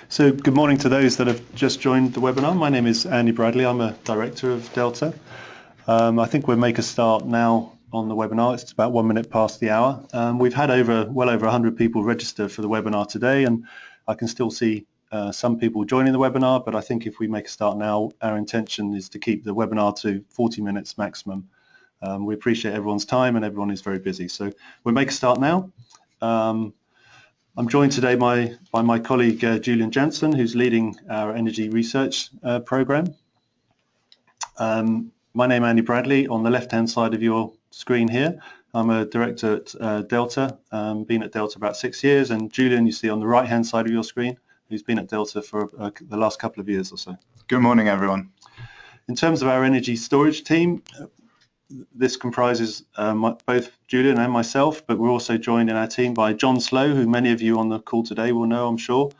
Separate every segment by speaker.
Speaker 1: So good morning to those that have just joined the webinar. My name is Andy Bradley. I'm a director of Deltaee. I think we'll make a start now on the webinar. It's about 1 minute past the hour. We've had well over 100 people register for the webinar today, and I can still see some people joining the webinar, but I think if we make a start now, our intention is to keep the webinar to 40 minutes maximum. We appreciate everyone's time and everyone is very busy. So we'll make a start now. I'm joined today by my colleague Julian Jansen, who's leading our energy research program. My name is Andy Bradley. On the left-hand side of your screen here, I'm a director at Deltaee, been at Deltaee about 6 years, and Julian you see on the right-hand side of your screen, who's been at Deltaee for the last couple of years or so.
Speaker 2: Good morning, everyone.
Speaker 1: In terms of our energy storage team, this comprises both Julian and myself, but we're also joined in our team by John Slow, who many of you on the call today will know, I'm sure.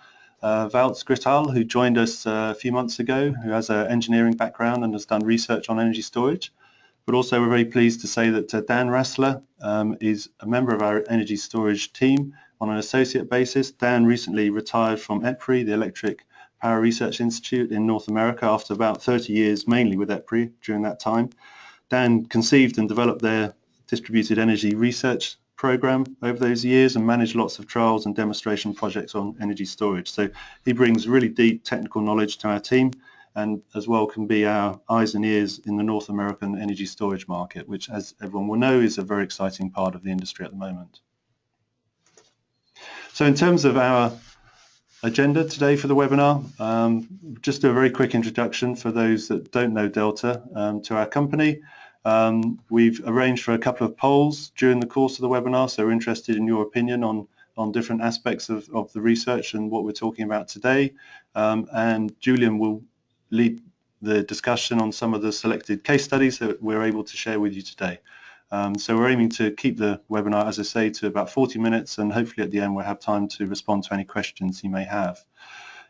Speaker 1: Wout Skrital, who joined us a few months ago, who has an engineering background and has done research on energy storage. But also we're very pleased to say that Dan Rassler is a member of our energy storage team on an associate basis. Dan recently retired from EPRI, the Electric Power Research Institute in North America, after about 30 years, mainly with EPRI during that time. Dan conceived and developed their distributed energy research program over those years and managed lots of trials and demonstration projects on energy storage. So he brings really deep technical knowledge to our team, and as well can be our eyes and ears in the North American energy storage market, which, as everyone will know, is a very exciting part of the industry at the moment. So in terms of our agenda today for the webinar, just do a very quick introduction for those that don't know Deltaee to our company. We've arranged for a couple of polls during the course of the webinar, so we're interested in your opinion on different aspects of the research and what we're talking about today. And Julian will lead the discussion on some of the selected case studies that we're able to share with you today. So we're aiming to keep the webinar, as I say, to about 40 minutes, and hopefully at the end we'll have time to respond to any questions you may have.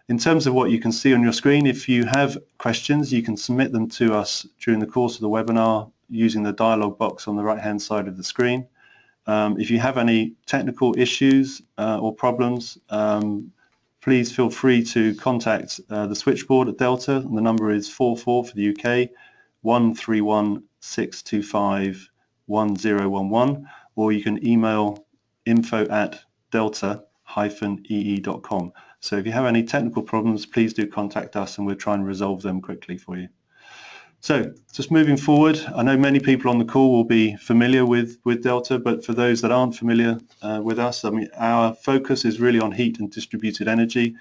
Speaker 1: In terms of what you can see on your screen, if you have questions, you can submit them to us during the course of the webinar using the dialog box on the right-hand side of the screen. If you have any technical issues or problems, please feel free to contact the switchboard at Deltaee, and the number is 44 for the UK, 131 625 1011, or you can email info@delta-ee.com. So if you have any technical problems, please do contact us and we'll try and resolve them quickly for you. So just moving forward, I know many people on the call will be familiar with Deltaee, but for those that aren't familiar with us, I mean, our focus is really on heat and distributed energy.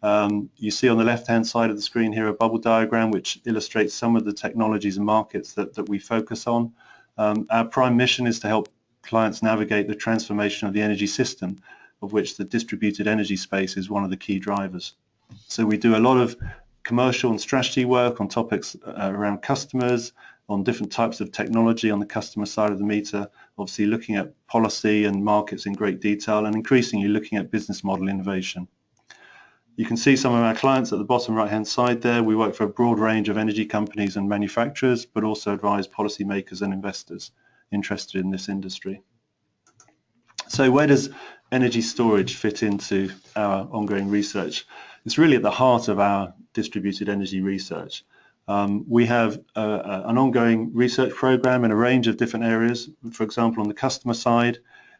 Speaker 1: You see on the left-hand side of the screen here a bubble diagram which illustrates some of the technologies and markets that we focus on. Our prime mission is to help clients navigate the transformation of the energy system, of which the distributed energy space is one of the key drivers. So we do a lot of commercial and strategy work on topics around customers, on different types of technology on the customer side of the meter, obviously looking at policy and markets in great detail, and increasingly looking at business model innovation. You can see some of our clients at the bottom right-hand side there. We work for a broad range of energy companies and manufacturers, but also advise policymakers and investors interested in this industry. So where does energy storage fit into our ongoing research? It's really at the heart of our distributed energy research. We have an ongoing research program in a range of different areas. For example, on the customer side,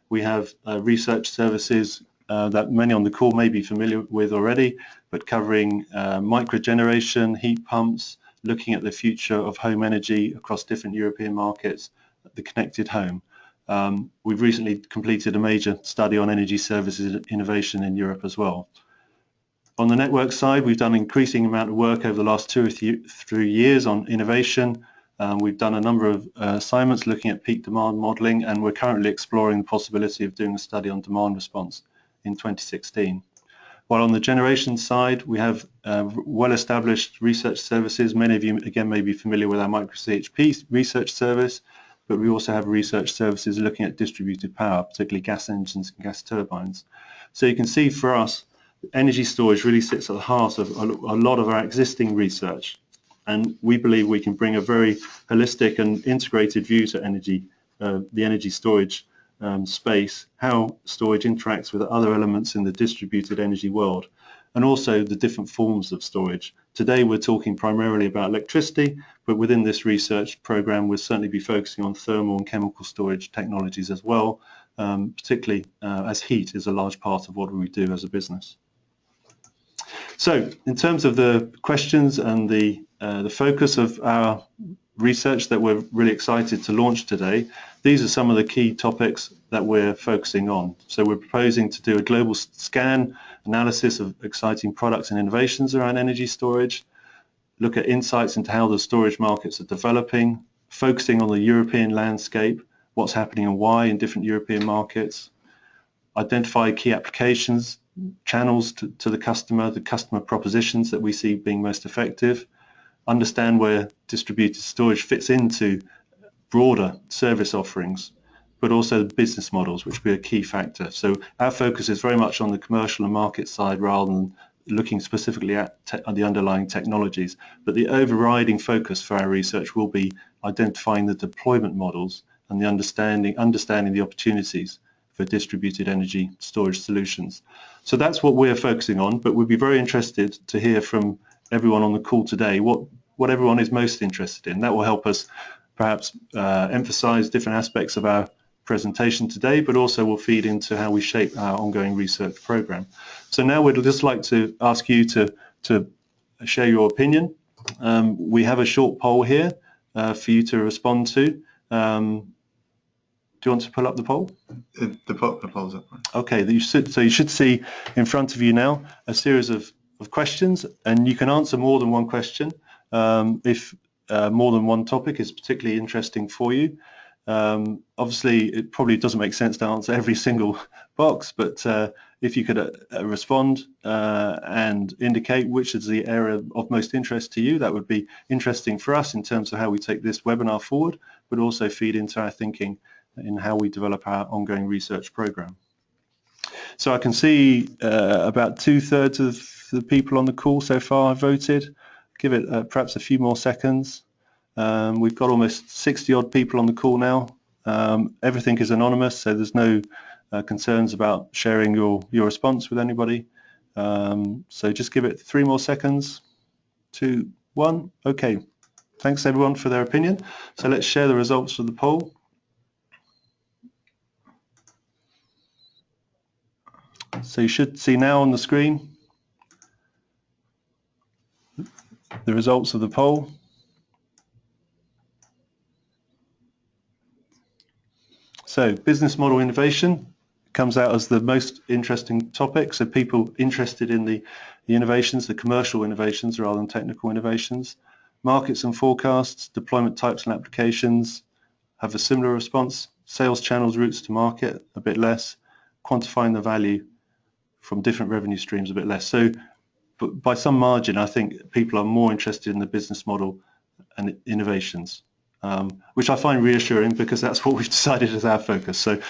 Speaker 1: we have research services that many on the call may be familiar with already, but covering microgeneration, heat pumps, looking at the future of home energy across different European markets, the connected home. We've recently completed a major study on energy services innovation in Europe as well. On the network side, we've done an increasing amount of work over the last 2 or 3 years on innovation. We've done a number of assignments looking at peak demand modeling, and we're currently exploring the possibility of doing a study on demand response in 2016. While on the generation side, we have well-established research services. Many of you, again, may be familiar with our micro-CHP research service, but we also have research services looking at distributed power, particularly gas engines and gas turbines. So you can see for us, energy storage really sits at the heart of a lot of our existing research, and we believe we can bring a very holistic and integrated view to energy, the energy storage space, how storage interacts with other elements in the distributed energy world. and also the different forms of storage. Today we're talking primarily about electricity, but within this research program we'll certainly be focusing on thermal and chemical storage technologies as well, particularly as heat is a large part of what we do as a business. So in terms of the questions and the focus of our research that we're really excited to launch today, these are some of the key topics that we're focusing on. So we're proposing to do a global scan analysis of exciting products and innovations around energy storage, look at insights into how the storage markets are developing, focusing on the European landscape, what's happening and why in different European markets, identify key applications, channels to the customer propositions that we see being most effective, understand where distributed storage fits into broader service offerings, but also the business models, which will be a key factor. So our focus is very much on the commercial and market side rather than looking specifically at the underlying technologies. But the overriding focus for our research will be identifying the deployment models and the understanding the opportunities for distributed energy storage solutions. So that's what we're focusing on, but we'd be very interested to hear from everyone on the call today what everyone is most interested in. That will help us perhaps emphasize different aspects of our presentation today, but also will feed into how we shape our ongoing research program. So now we'd just like to ask you to share your opinion. We have a short poll here for you to respond to. Do you want to pull up the poll?
Speaker 2: The poll's up.
Speaker 1: Okay, so you should see in front of you now a series of questions, and you can answer more than one question if more than one topic is particularly interesting for you. Obviously, it probably doesn't make sense to answer every single box, but if you could respond and indicate which is the area of most interest to you, that would be interesting for us in terms of how we take this webinar forward, but also feed into our thinking in how we develop our ongoing research program. So I can see about 2/3 of the people on the call so far have voted. Give it perhaps a few more seconds. We've got almost 60 odd people on the call now. Everything is anonymous, so there's no concerns about sharing your response with anybody. So just give it 3 more seconds. 2, 1. Okay. Thanks everyone for their opinion. So let's share the results of the poll. So you should see now on the screen the results of the poll. So business model innovation comes out as the most interesting topic. So people interested in the innovations, the commercial innovations rather than technical innovations. Markets and forecasts, deployment types and applications have a similar response. Sales channels, routes to market, a bit less. Quantifying the value from different revenue streams, a bit less. So but by some margin, I think people are more interested in the business model and innovations, which I find reassuring because that's what we've decided is our focus. So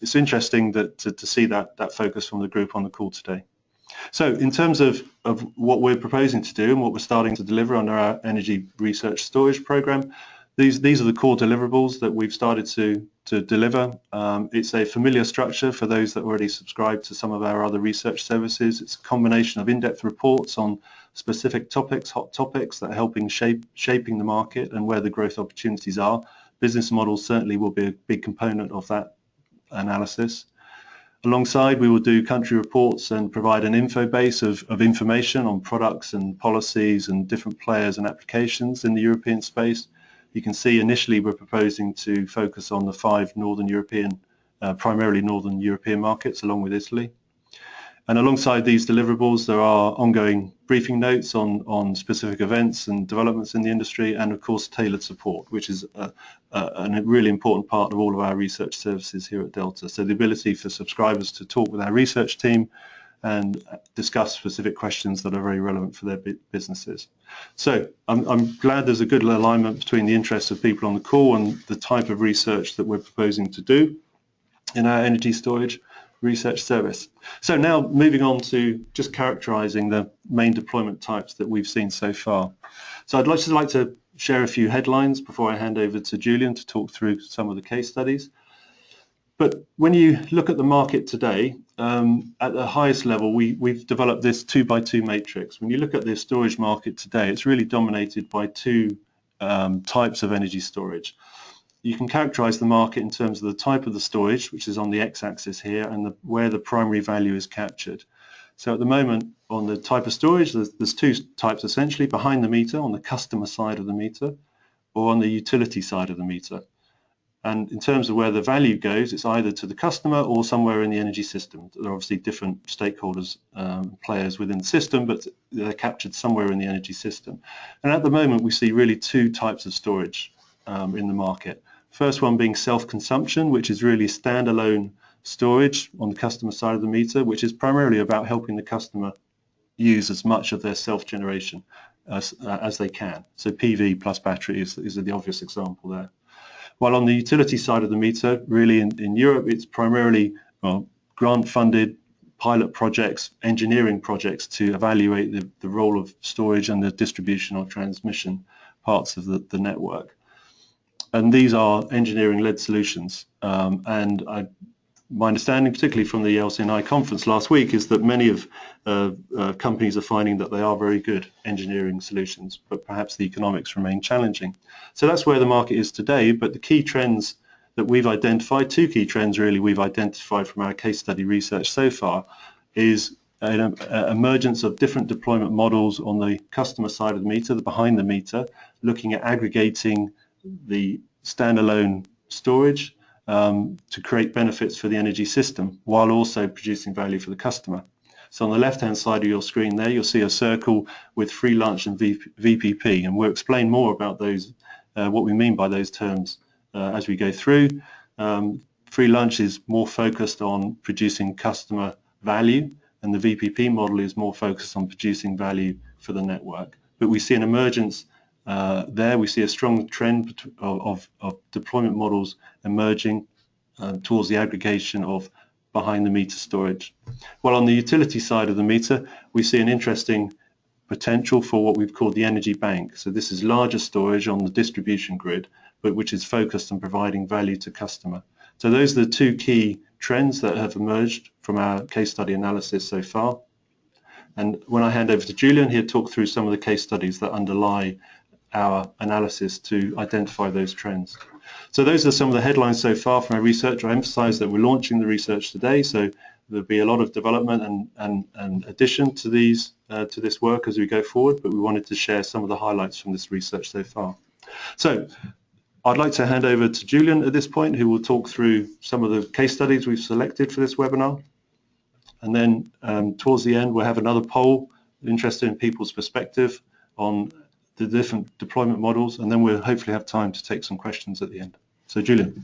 Speaker 1: it's interesting that to see that focus from the group on the call today. So in terms of what we're proposing to do and what we're starting to deliver under our energy research storage program, these are the core deliverables that we've started to deliver. It's a familiar structure for those that already subscribe to some of our other research services. It's a combination of in-depth reports on specific topics, hot topics that are helping shaping the market and where the growth opportunities are. Business models certainly will be a big component of that analysis. Alongside, we will do country reports and provide an info base of information on products and policies and different players and applications in the European space. You can see initially we're proposing to focus on the 5 Northern European, primarily Northern European markets along with Italy. And alongside these deliverables, there are ongoing briefing notes on specific events and developments in the industry, and of course tailored support, which is a really important part of all of our research services here at Delta. So the ability for subscribers to talk with our research team and discuss specific questions that are very relevant for their businesses. So I'm glad there's a good alignment between the interests of people on the call and the type of research that we're proposing to do in our energy storage research service. So now moving on to just characterizing the main deployment types that we've seen so far. So I'd just like to share a few headlines before I hand over to Julian to talk through some of the case studies. But when you look at the market today, at the highest level, we've developed this 2x2 matrix. When you look at the storage market today, it's really dominated by two types of energy storage. You can characterize the market in terms of the type of the storage, which is on the x-axis here, and where the primary value is captured. So at the moment, on the type of storage, there's two types essentially: behind the meter, on the customer side of the meter, or on the utility side of the meter. And in terms of where the value goes, it's either to the customer or somewhere in the energy system. There are obviously different stakeholders, players within the system, but they're captured somewhere in the energy system. And at the moment, we see really two types of storage in the market. First one being self-consumption, which is really standalone storage on the customer side of the meter, which is primarily about helping the customer use as much of their self-generation as they can. So PV plus battery is the obvious example there. While on the utility side of the meter, really in Europe, it's primarily grant-funded pilot projects, engineering projects to evaluate the role of storage and the distribution or transmission parts of the network. And these are engineering-led solutions. My understanding, particularly from the LCNI conference last week, is that many of companies are finding that they are very good engineering solutions, but perhaps the economics remain challenging. So that's where the market is today. But the key trends that we've identified, two key trends really we've identified from our case study research so far, is an emergence of different deployment models on the customer side of the meter, the behind the meter, looking at aggregating the standalone storage to create benefits for the energy system while also producing value for the customer. So on the left-hand side of your screen there, you'll see a circle with free lunch and VPP, and we'll explain more about those, what we mean by those terms as we go through. Free lunch is more focused on producing customer value, and the VPP model is more focused on producing value for the network. But we see an emergence there. We see a strong trend of deployment models emerging towards the aggregation of behind the meter storage. While on the utility side of the meter, we see an interesting potential for what we've called the energy bank. So this is larger storage on the distribution grid, but which is focused on providing value to customer. So those are the two key trends that have emerged from our case study analysis so far. And when I hand over to Julian, he'll talk through some of the case studies that underlie our analysis to identify those trends. So those are some of the headlines so far from our research. I emphasize that we're launching the research today, so there'll be a lot of development and addition to these to this work as we go forward, but we wanted to share some of the highlights from this research so far. So I'd like to hand over to Julian at this point, who will talk through some of the case studies we've selected for this webinar. And then towards the end, we'll have another poll interested in people's perspective on the different deployment models, and then we'll hopefully have time to take some questions at the end. So Julian.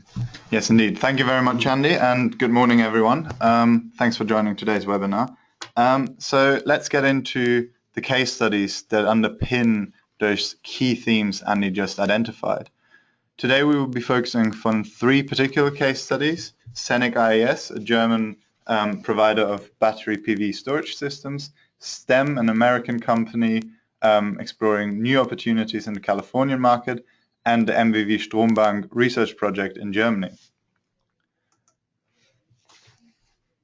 Speaker 2: Yes, indeed. Thank you very much, Andy, and good morning, everyone. Thanks for joining today's webinar. So let's get into the case studies that underpin those key themes Andy just identified. Today we will be focusing on three particular case studies: Scenic IES, a German provider of battery PV storage systems; STEM, an American company exploring new opportunities in the Californian market; and the MVV Storm research project in Germany.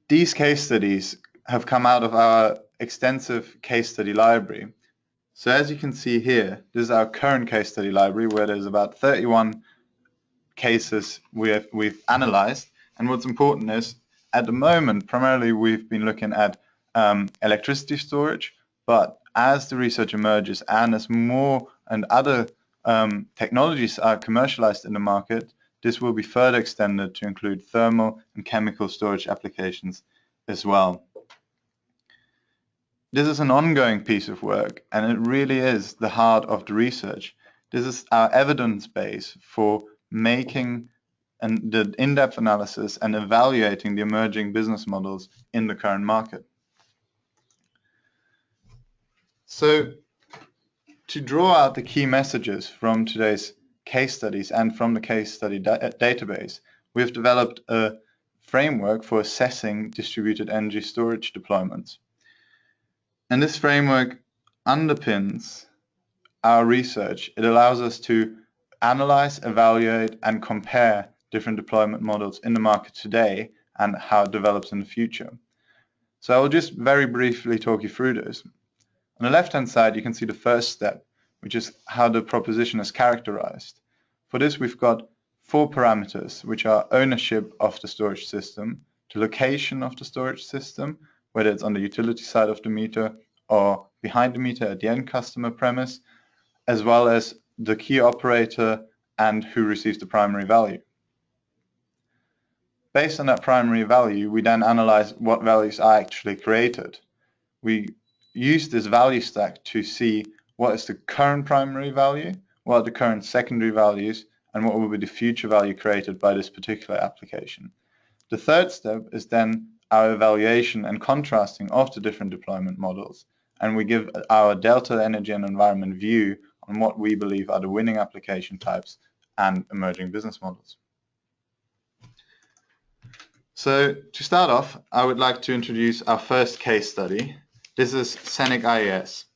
Speaker 2: These case studies have come out of our extensive case study library. So as you can see here, this is our current case study library, where there's about 31 cases we've analyzed. And what's important is, at the moment, primarily we've been looking at electricity storage, but as the research emerges and as more and other technologies are commercialized in the market, this will be further extended to include thermal and chemical storage applications as well. This is an ongoing piece of work, and it really is the heart of the research. This is our evidence base for making the in-depth analysis and evaluating the emerging business models in the current market. So, to draw out the key messages from today's case studies and from the case study database, we've developed a framework for assessing distributed energy storage deployments. And this framework underpins our research. It allows us to analyze, evaluate, and compare different deployment models in the market today and how it develops in the future. So I will just very briefly talk you through this. On the left-hand side, you can see the first step, which is how the proposition is characterized. For this, we've got 4 parameters, which are ownership of the storage system, the location of the storage system, whether it's on the utility side of the meter or behind the meter at the end customer premise, as well as the key operator and who receives the primary value. Based on that primary value, we then analyze what values are actually created. We use this value stack to see what is the current primary value, what are the current secondary values, and what will be the future value created by this particular application. The third step is then our evaluation and contrasting of the different deployment models, and we give our Deltaee energy and environment view on what we believe are the winning application types and emerging business models. So to start off, I would like to introduce our first case study. This is Scenic IES.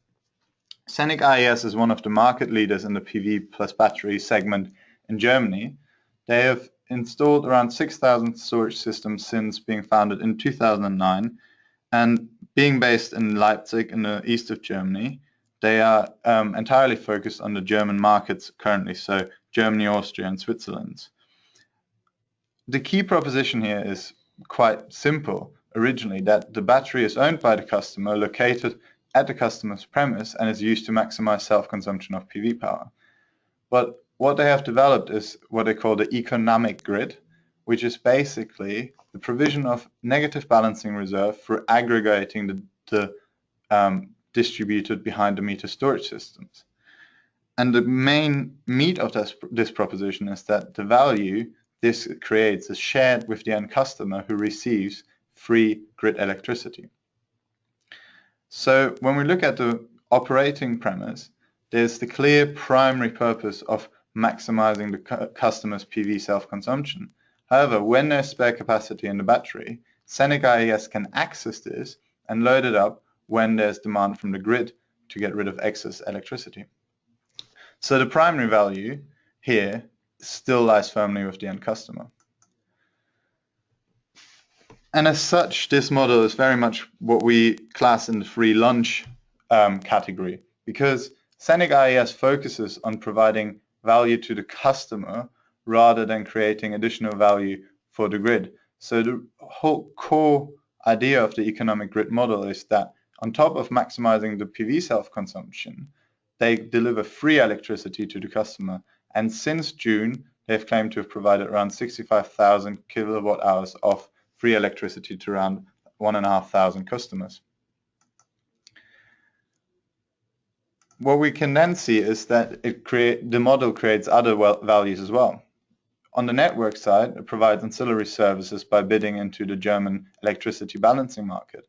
Speaker 2: Scenic IES is one of the market leaders in the PV plus battery segment in Germany. They have installed around 6,000 storage systems since being founded in 2009, and being based in Leipzig in the east of Germany, they are entirely focused on the German markets currently, so Germany, Austria and Switzerland. The key proposition here is quite simple originally, that the battery is owned by the customer, located at the customer's premise, and is used to maximize self-consumption of PV power. But what they have developed is what they call the economic grid, which is basically the provision of negative balancing reserve for aggregating the distributed behind the meter storage systems. And the main meat of this proposition is that the value this creates is shared with the end customer, who receives free grid electricity. So when we look at the operating premise, there's the clear primary purpose of maximizing the customer's PV self-consumption. However, when there's spare capacity in the battery, Scenic IES can access this and load it up when there's demand from the grid to get rid of excess electricity. So the primary value here still lies firmly with the end customer. And as such, this model is very much what we class in the free lunch category, because Scenic IES focuses on providing value to the customer rather than creating additional value for the grid. So the whole core idea of the economic grid model is that on top of maximizing the PV self-consumption, they deliver free electricity to the customer. And since June, they've claimed to have provided around 65,000 kilowatt hours of free electricity to around 1,500 customers. What we can then see is that the model creates other values as well. On the network side, it provides ancillary services by bidding into the German electricity balancing market.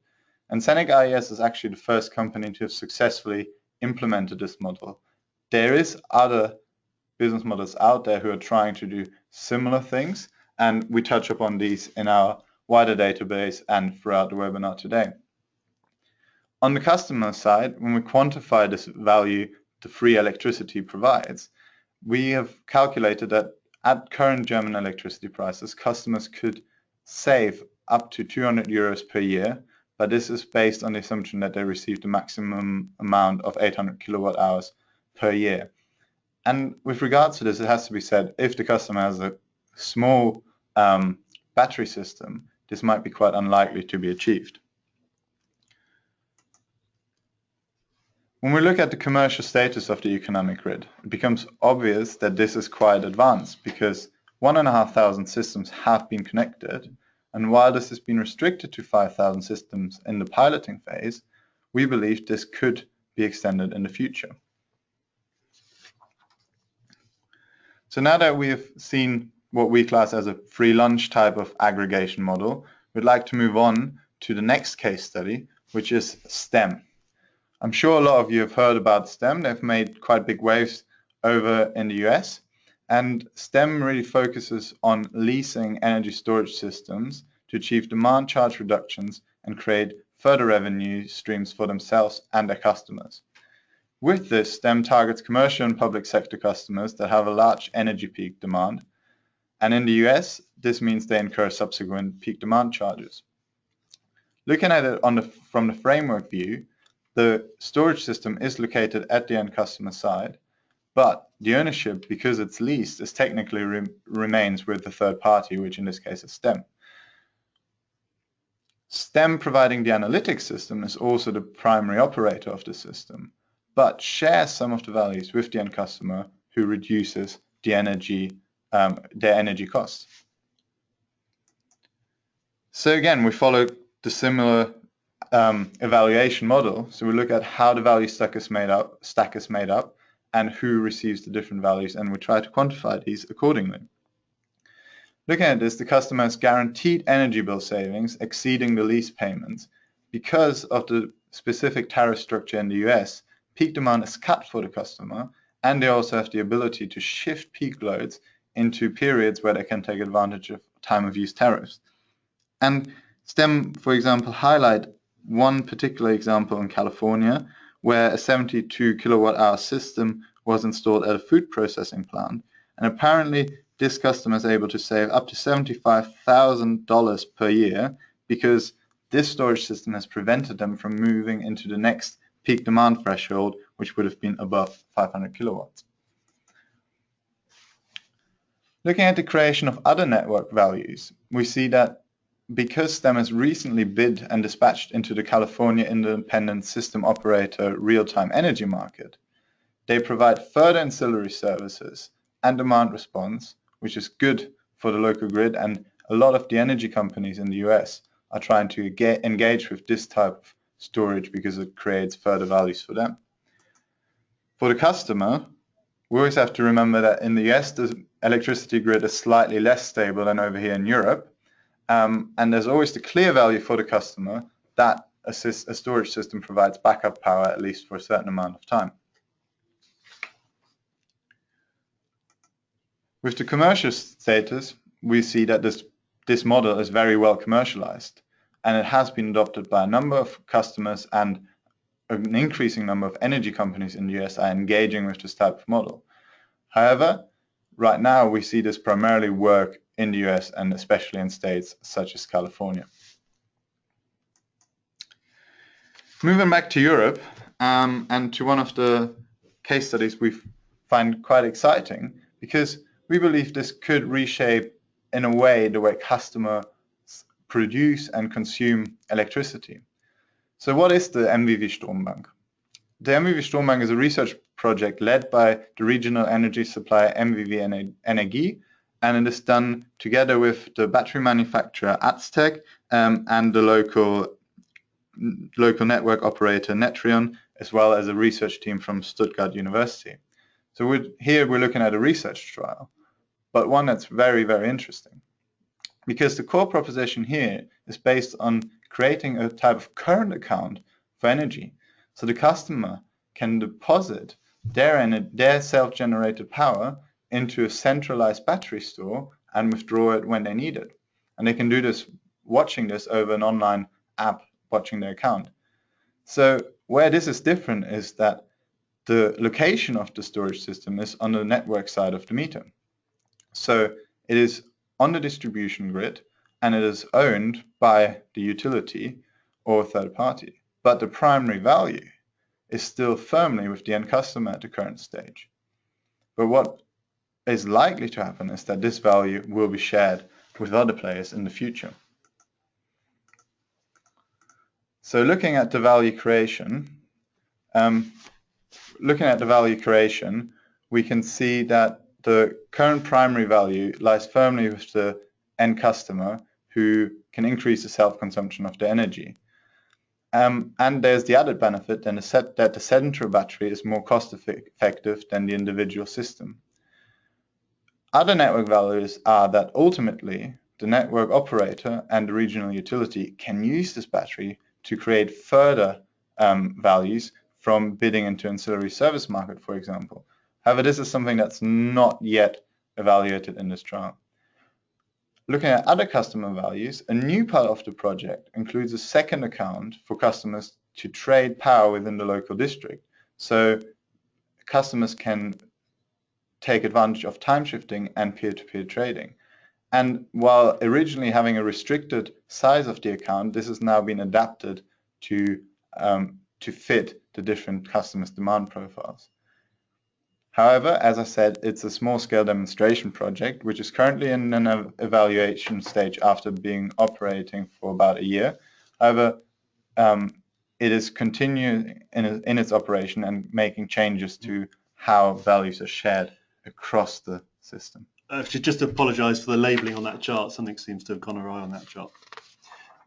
Speaker 2: And Scenic IES is actually the first company to have successfully implemented this model. There is other business models out there who are trying to do similar things, and we touch upon these in our wider database and throughout the webinar today. On the customer side, when we quantify this value the free electricity provides, we have calculated that at current German electricity prices, customers could save up to 200 euros per year, but this is based on the assumption that they receive the maximum amount of 800 kilowatt hours per year. And with regards to this, it has to be said, if the customer has a small battery system, this might be quite unlikely to be achieved. When we look at the commercial status of the economic grid, it becomes obvious that this is quite advanced, because 1,500 systems have been connected, and while this has been restricted to 5,000 systems in the piloting phase, we believe this could be extended in the future. So now that we have seen what we class as a free lunch type of aggregation model, we'd like to move on to the next case study, which is STEM. I'm sure a lot of you have heard about STEM. They've made quite big waves over in the US, and STEM really focuses on leasing energy storage systems to achieve demand charge reductions and create further revenue streams for themselves and their customers. With this, STEM targets commercial and public sector customers that have a large energy peak demand, And in the US, this means they incur subsequent peak demand charges. Looking at it from the framework view, the storage system is located at the end customer side, but the ownership, because it's leased, is technically remains with the third party, which in this case is STEM. STEM, providing the analytics system, is also the primary operator of the system, but shares some of the values with the end customer, who reduces the their energy costs. So again, we follow the similar evaluation model. So we look at how the value stack is made up and who receives the different values, and we try to quantify these accordingly. Looking at this, the customer has guaranteed energy bill savings exceeding the lease payments. Because of the specific tariff structure in the US, peak demand is capped for the customer, and they also have the ability to shift peak loads into periods where they can take advantage of time of use tariffs. And STEM, for example, highlight one particular example in California, where a 72 kilowatt hour system was installed at a food processing plant, and apparently this customer is able to save up to $75,000 per year because this storage system has prevented them from moving into the next peak demand threshold, which would have been above 500 kilowatts. Looking at the creation of other network values, we see that because STEM has recently bid and dispatched into the California Independent System Operator real-time energy market, they provide further ancillary services and demand response, which is good for the local grid, and a lot of the energy companies in the US are trying to engage with this type of storage because it creates further values for them. For the customer, we always have to remember that in the US, the electricity grid is slightly less stable than over here in Europe, and there's always the clear value for the customer that a storage system provides backup power, at least for a certain amount of time. With the commercial status, we see that this model is very well commercialized, and it has been adopted by a number of customers, and an increasing number of energy companies in the US are engaging with this type of model. However, right now we see this primarily work in the US, and especially in states such as California. Moving back to Europe, and to one of the case studies we find quite exciting, because we believe this could reshape in a way the way customers produce and consume electricity. So what is the MVV Storm Bank? The MVV Storm Bank is a research project led by the regional energy supplier MVV Energie, and it is done together with the battery manufacturer Aztec and the local network operator Netrion, as well as a research team from Stuttgart University. So here we're looking at a research trial, but one that's very, very interesting, because the core proposition here is based on creating a type of current account for energy. So the customer can deposit their self-generated power into a centralized battery store and withdraw it when they need it. And they can do this watching this over an online app, watching their account. So where this is different is that the location of the storage system is on the network side of the meter. So it is on the distribution grid, and it is owned by the utility or third party. But the primary value is still firmly with the end customer at the current stage. But what is likely to happen is that this value will be shared with other players in the future. So looking at the value creation, we can see that the current primary value lies firmly with the end customer, who can increase the self-consumption of the energy. And there's the added benefit then that the central battery is more cost-effective than the individual system. Other network values are that ultimately the network operator and the regional utility can use this battery to create further values from bidding into ancillary service market, for example. However, this is something that's not yet evaluated in this trial. Looking at other customer values, a new part of the project includes a second account for customers to trade power within the local district. So customers can take advantage of time shifting and peer-to-peer trading. And while originally having a restricted size of the account, this has now been adapted to fit the different customers' demand profiles. However, as I said, it's a small-scale demonstration project, which is currently in an evaluation stage after being operating for about a year. However, it is continuing in its operation and making changes to how values are shared across the system.
Speaker 1: I should just apologise for the labelling on that chart. Something seems to have gone awry on that chart.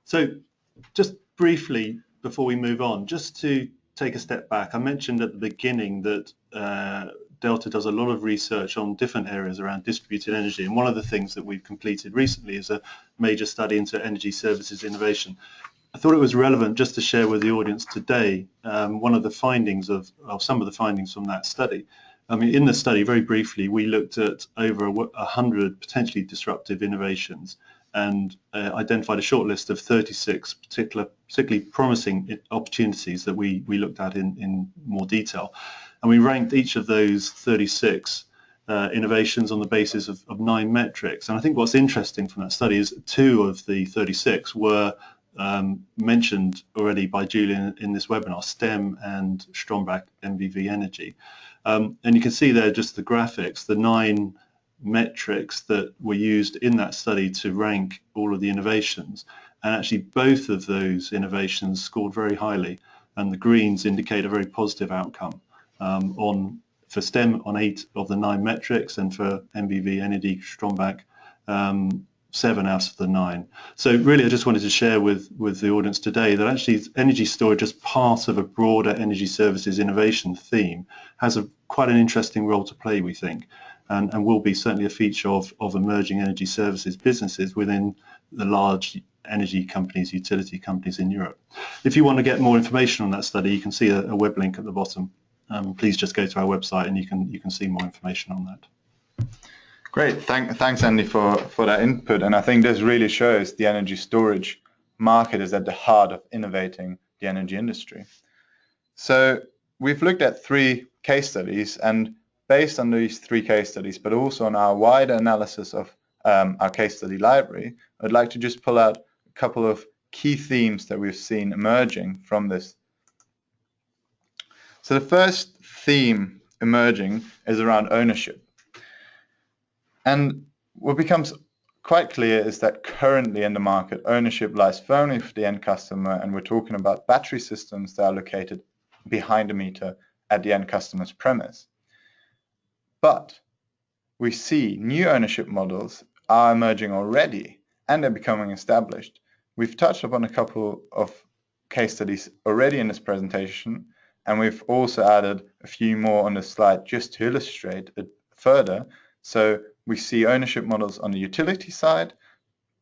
Speaker 1: So just briefly, before we move on, just to take a step back, I mentioned at the beginning that Deltaee does a lot of research on different areas around distributed energy, and one of the things that we've completed recently is a major study into energy services innovation. I thought it was relevant just to share with the audience today one of the findings of some of the findings from that study. I mean, in the study, very briefly, we looked at over 100 potentially disruptive innovations and identified a short list of 36 particularly promising opportunities that we looked at in more detail. And we ranked each of those 36 innovations on the basis of 9 metrics. And I think what's interesting from that study is 2 of the 36 were mentioned already by Julian in this webinar, STEM and Strombach MVV Energy. And you can see there just the graphics, the 9 metrics that were used in that study to rank all of the innovations. And actually both of those innovations scored very highly, and the greens indicate a very positive outcome for STEM on 8 of the 9 metrics, and for MVV Energy Strombach 7 out of the 9. So really I just wanted to share with the audience today that actually energy storage as part of a broader energy services innovation theme has quite an interesting role to play, we think, and will be certainly a feature of emerging energy services businesses within the large energy companies, utility companies in Europe. If you want to get more information on that study, you can see a web link at the bottom. Please just go to our website and you can see more information on that.
Speaker 2: Great, thanks Andy for that input, and I think this really shows the energy storage market is at the heart of innovating the energy industry. So we've looked at 3 case studies, and based on these 3 case studies, but also on our wider analysis of our case study library, I'd like to just pull out a couple of key themes that we've seen emerging from this. So the first theme emerging is around ownership. And what becomes quite clear is that currently in the market, ownership lies firmly with the end customer, and we're talking about battery systems that are located behind the meter at the end customer's premise. But we see new ownership models are emerging already, and they're becoming established. We've touched upon a couple of case studies already in this presentation, and we've also added a few more on this slide just to illustrate it further. So we see ownership models on the utility side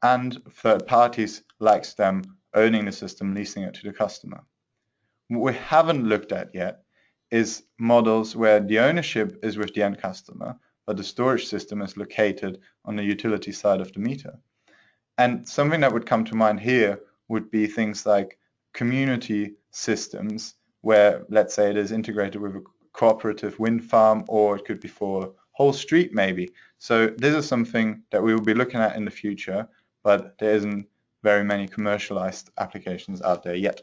Speaker 2: and third parties like STEM owning the system, leasing it to the customer. What we haven't looked at yet is models where the ownership is with the end customer, but the storage system is located on the utility side of the meter. And something that would come to mind here would be things like community systems, where let's say it is integrated with a cooperative wind farm, or it could be for a whole street maybe. So this is something that we will be looking at in the future, but there isn't very many commercialized applications out there yet.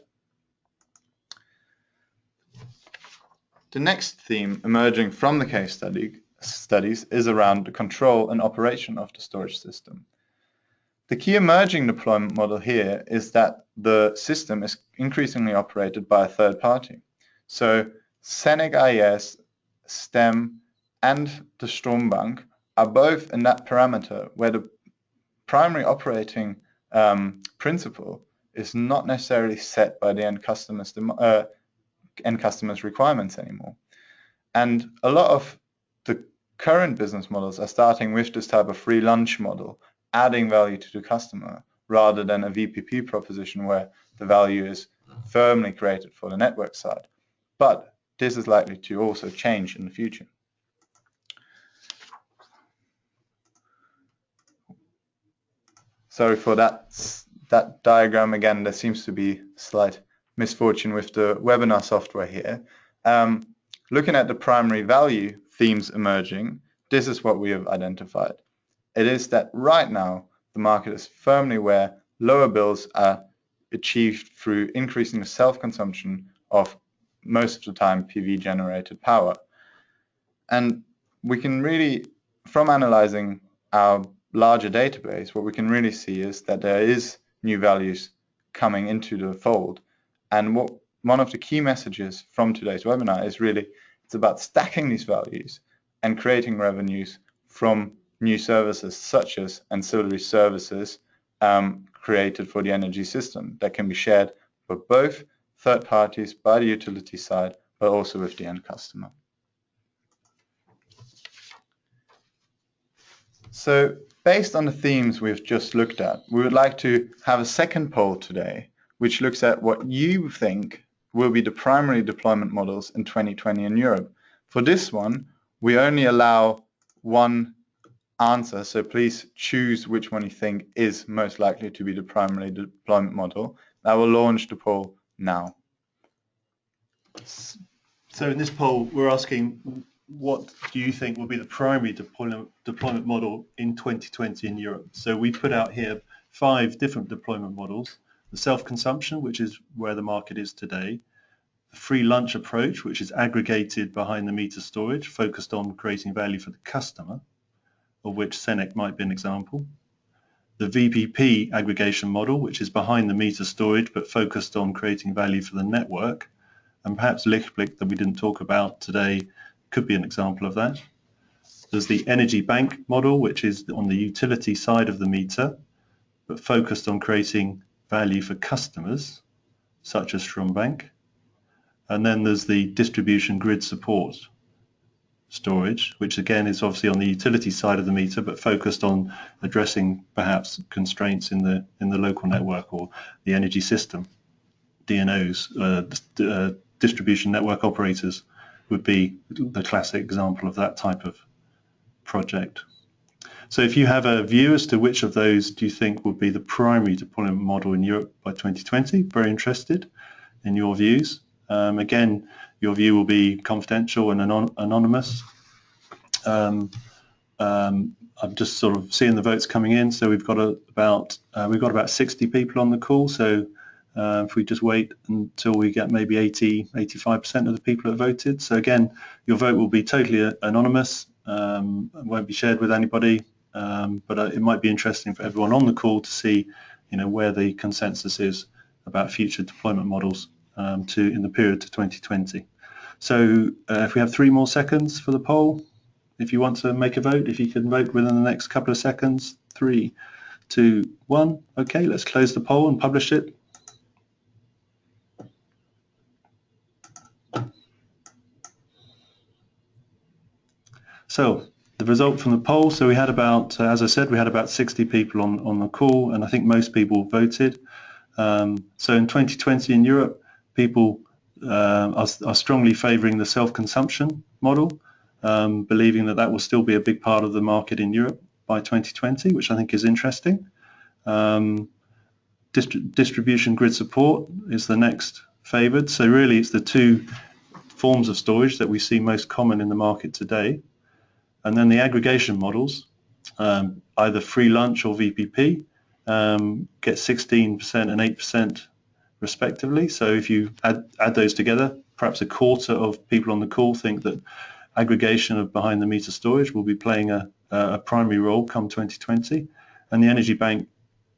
Speaker 2: The next theme emerging from the case studies is around the control and operation of the storage system. The key emerging deployment model here is that the system is increasingly operated by a third party. So Senec IS, STEM, and the Strombank are both in that parameter where the primary operating principle is not necessarily set by the end customer's requirements anymore. And a lot of the current business models are starting with this type of free lunch model, adding value to the customer, rather than a VPP proposition where the value is firmly created for the network side. But this is likely to also change in the future. Sorry for that diagram again. There seems to be slight misfortune with the webinar software here. Looking at the primary value themes emerging, this is what we have identified. it is that right now the market is firmly where lower bills are achieved through increasing the self-consumption of most of the time PV generated power. And we can really, from analyzing our larger database, what we can really see is that there is new values coming into the fold. And one of the key messages from today's webinar is really, it's about stacking these values and creating revenues from new services such as ancillary services created for the energy system that can be shared for both third parties by the utility side, but also with the end customer. So based on the themes we've just looked at, we would like to have a second poll today, which looks at what you think will be the primary deployment models in 2020 in Europe. For this one, we only allow one answer, so please choose which one you think is most likely to be the primary deployment model. I will launch the poll now.
Speaker 1: So in this poll, we're asking, what do you think will be the primary deployment model in 2020 in Europe? So we put out here 5 different deployment models: the self-consumption, which is where the market is today; the free lunch approach, which is aggregated behind the meter storage, focused on creating value for the customer, of which Senec might be an example; the VPP aggregation model, which is behind the meter storage but focused on creating value for the network, and perhaps Lichtblick, that we didn't talk about today, could be an example of that. There's the energy bank model, which is on the utility side of the meter but focused on creating value for customers, such as Strombank. And then there's the distribution grid support storage, which again is obviously on the utility side of the meter but focused on addressing perhaps constraints in the local network or the energy system. DNOs, distribution network operators, would be the classic example of that type of project. So if you have a view as to which of those do you think would be the primary deployment model in Europe by 2020, very interested in your views. Again, your view will be confidential and anonymous. I'm just sort of seeing the votes coming in, so we've got about 60 people on the call. So if we just wait until we get maybe 85% of the people that voted. So again, your vote will be totally anonymous, won't be shared with anybody, but it might be interesting for everyone on the call to see, where the consensus is about future deployment models in the period to 2020. So if we have 3 more seconds for the poll, if you want to make a vote, if you can vote within the next couple of seconds. 3, 2, 1. Okay, let's close the poll and publish it. So the result from the poll, so we had about, as I said, we had about 60 people on the call, and I think most people voted. So in 2020 in Europe, people are strongly favouring the self-consumption model, believing that will still be a big part of the market in Europe by 2020, which I think is interesting. Distribution grid support is the next favoured. So really it's the 2 forms of storage that we see most common in the market today. And then the aggregation models, either free lunch or VPP, get 16% and 8% respectively. So if you add those together, perhaps a quarter of people on the call think that aggregation of behind the meter storage will be playing a primary role come 2020, and the energy bank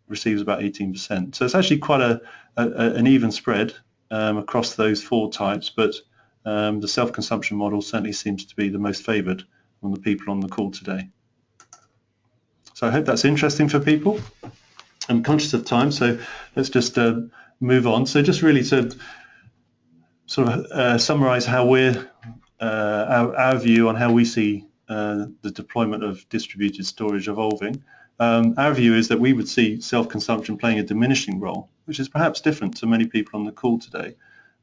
Speaker 1: receives about 18%. So it's actually quite an even spread across those 4 types, but the self-consumption model certainly seems to be the most favoured on the people on the call today. So I hope that's interesting for people. I'm conscious of time, so let's just move on. So just really to sort of summarize how our view on how we see the deployment of distributed storage evolving. Our view is that we would see self-consumption playing a diminishing role, which is perhaps different to many people on the call today.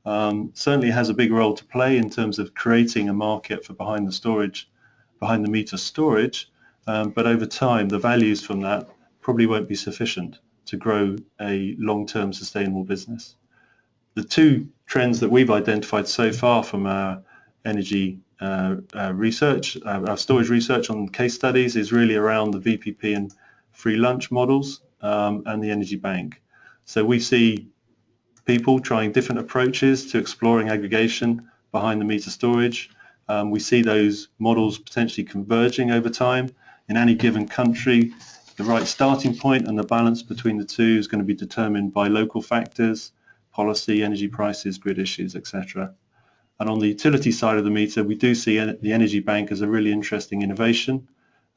Speaker 1: Certainly has a big role to play in terms of creating a market for behind the meter storage, but over time the values from that probably won't be sufficient to grow a long-term sustainable business. The 2 trends that we've identified so far from our energy research, our storage research on case studies is really around the VPP and free lunch models and the energy bank. So we see people trying different approaches to exploring aggregation behind the meter storage. We see those models potentially converging over time. In any given country, the right starting point and the balance between the two is going to be determined by local factors, policy, energy prices, grid issues, etc. And on the utility side of the meter, we do see the energy bank as a really interesting innovation,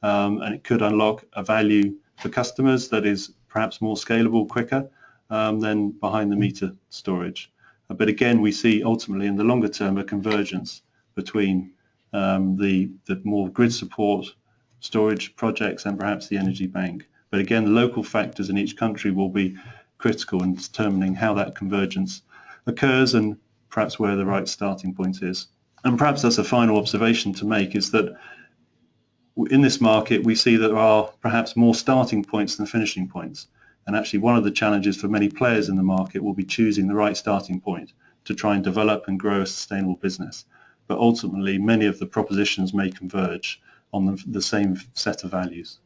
Speaker 1: and it could unlock a value for customers that is perhaps more scalable, quicker than behind the meter storage. But again, we see ultimately in the longer term a convergence between the more grid support storage projects and perhaps the energy bank. But again, the local factors in each country will be critical in determining how that convergence occurs and perhaps where the right starting point is. And perhaps that's a final observation to make, is that in this market we see that there are perhaps more starting points than finishing points. And actually one of the challenges for many players in the market will be choosing the right starting point to try and develop and grow a sustainable business. But ultimately many of the propositions may converge on the same set of values.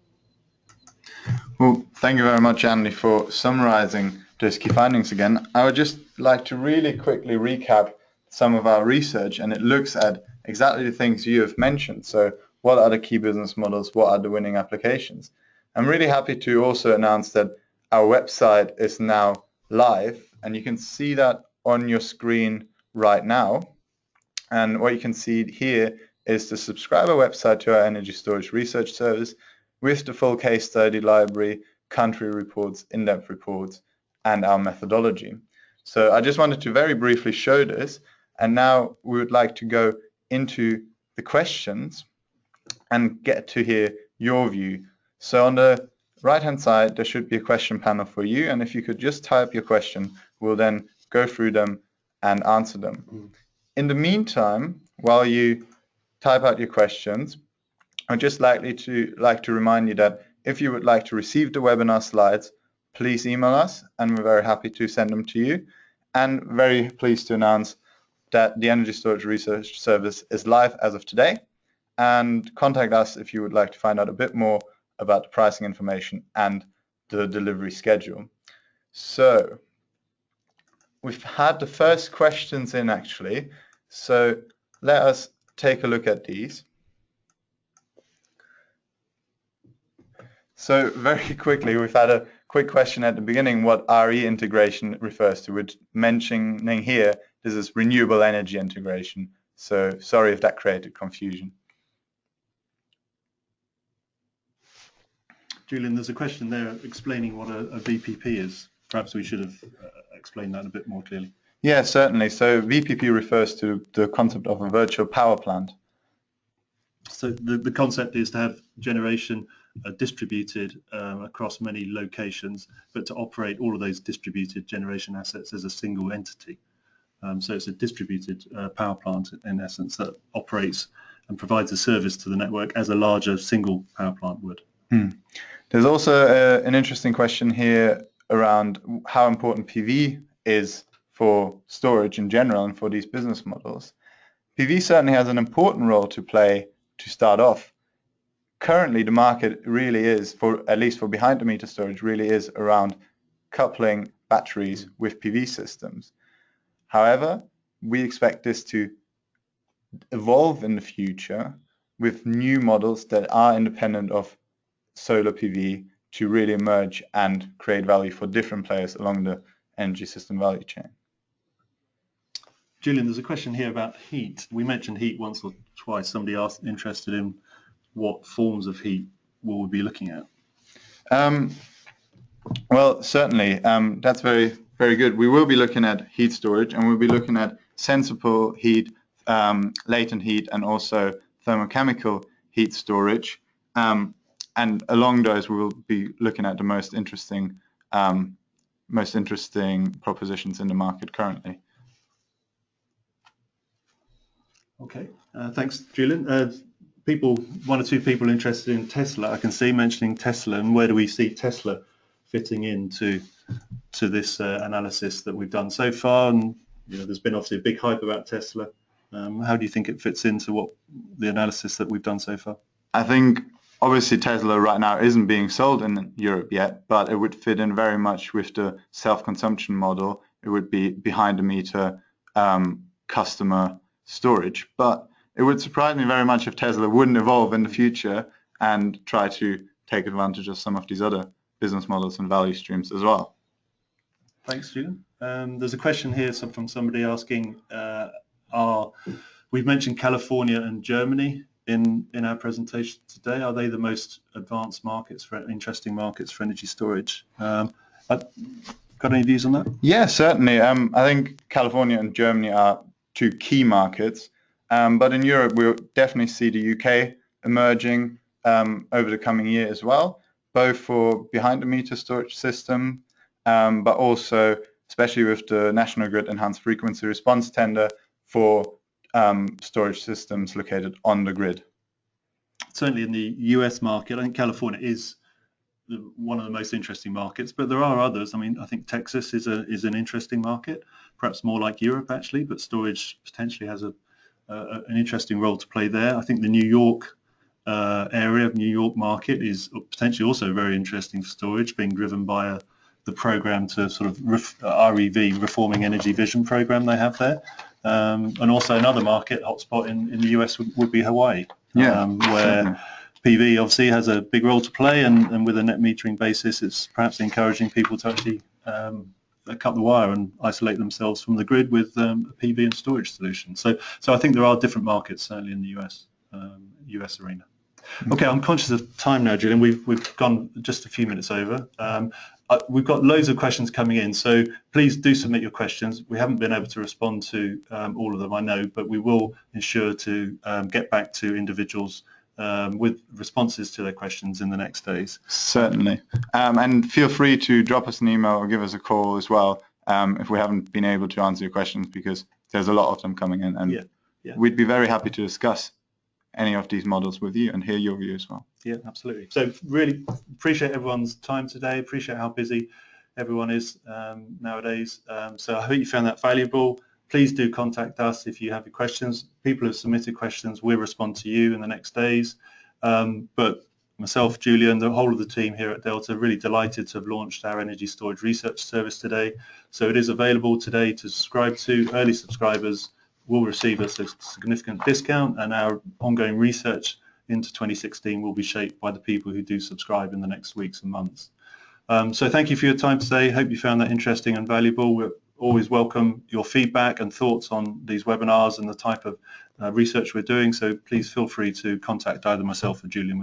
Speaker 2: Well, thank you very much, Andy, for summarizing those key findings again. I would just like to really quickly recap some of our research, and it looks at exactly the things you have mentioned. So what are the key business models? What are the winning applications? I'm really happy to also announce that our website is now live, and you can see that on your screen right now. And what you can see here is the subscriber website to our energy storage research service with the full case study library, country reports, in-depth reports, and our methodology. So I just wanted to very briefly show this, and now we would like to go into the questions and get to hear your view. So on the right-hand side, there should be a question panel for you, and if you could just type your question, we'll then go through them and answer them. In the meantime, while you type out your questions, I'd just like to remind you that if you would like to receive the webinar slides, please email us, and we're very happy to send them to you. And very pleased to announce that the Energy Storage Research Service is live as of today. And contact us if you would like to find out a bit more about the pricing information and the delivery schedule. So we've had the first questions in actually, so let us take a look at these. So very quickly, we've had a quick question at the beginning what RE integration refers to, which mentioning here this is renewable energy integration. So sorry if that created confusion.
Speaker 1: Julian, there's a question there explaining what a VPP is. Perhaps we should have explained that a bit more clearly.
Speaker 2: Yeah, certainly. So VPP refers to the concept of a virtual power plant.
Speaker 1: So the concept is to have generation distributed across many locations, but to operate all of those distributed generation assets as a single entity. So it's a distributed power plant in essence that operates and provides a service to the network as a larger single power plant would.
Speaker 2: There's also an interesting question here around how important PV is for storage in general and for these business models. PV certainly has an important role to play to start off. Currently, the market really is, for at least for behind the meter storage, really is around coupling batteries with PV systems. However, we expect this to evolve in the future with new models that are independent of solar PV to really emerge and create value for different players along the energy system value chain.
Speaker 1: Julian, there's a question here about heat. We mentioned heat once or twice. Somebody asked, interested in what forms of heat will we be looking at?
Speaker 2: Well, certainly, that's very, very good. We will be looking at heat storage, and we'll be looking at sensible heat, latent heat, and also thermochemical heat storage. And along those, we will be looking at the most interesting propositions in the market currently.
Speaker 1: Okay, thanks, Julian. One or two people interested in Tesla, I can see mentioning Tesla, and where do we see Tesla fitting into this analysis that we've done so far? And there's been obviously a big hype about Tesla. How do you think it fits into what the analysis that we've done so far?
Speaker 2: I think obviously Tesla right now isn't being sold in Europe yet, but it would fit in very much with the self-consumption model. It would be behind the meter customer storage. But it would surprise me very much if Tesla wouldn't evolve in the future and try to take advantage of some of these other business models and value streams as well.
Speaker 1: Thanks, Julian. There's a question here from somebody asking, we've mentioned California and Germany in our presentation today. Are they the most advanced markets, interesting markets for energy storage? Got any views on that?
Speaker 2: Yeah, certainly. I think California and Germany are two key markets, but in Europe we'll definitely see the UK emerging over the coming year as well, both for behind the meter storage system, but also especially with the National Grid Enhanced Frequency Response tender for storage systems located on the grid.
Speaker 1: Certainly in the US market, I think California is one of the most interesting markets, but there are others. I mean, I think Texas is an interesting market, perhaps more like Europe actually, but storage potentially has an interesting role to play there. I think the New York area of New York market is potentially also very interesting for storage, being driven by the program to sort of REV, Reforming Energy Vision program they have there. And also another market hotspot in the US would be Hawaii, where PV obviously has a big role to play, and with a net metering basis, it's perhaps encouraging people to actually cut the wire and isolate themselves from the grid with a PV and storage solution. So I think there are different markets certainly in the US arena. Okay, I'm conscious of time now, Julian. We've gone just a few minutes over. We've got loads of questions coming in, so please do submit your questions. We haven't been able to respond to all of them, I know, but we will ensure to get back to individuals with responses to their questions in the next days.
Speaker 2: Certainly. And feel free to drop us an email or give us a call as well if we haven't been able to answer your questions, because there's a lot of them coming in, and we'd be very happy to discuss any of these models with you and hear your view as well.
Speaker 1: Yeah, absolutely. So really appreciate everyone's time today, appreciate how busy everyone is nowadays. So I hope you found that valuable. Please do contact us if you have any questions. People have submitted questions, we'll respond to you in the next days. But myself, Julian, the whole of the team here at Delta, really delighted to have launched our energy storage research service today. So it is available today to subscribe to. Early subscribers will receive a significant discount, and our ongoing research into 2016 will be shaped by the people who do subscribe in the next weeks and months. So thank you for your time today. Hope you found that interesting and valuable. We're always welcome your feedback and thoughts on these webinars and the type of research we're doing, so please feel free to contact either myself or Julian with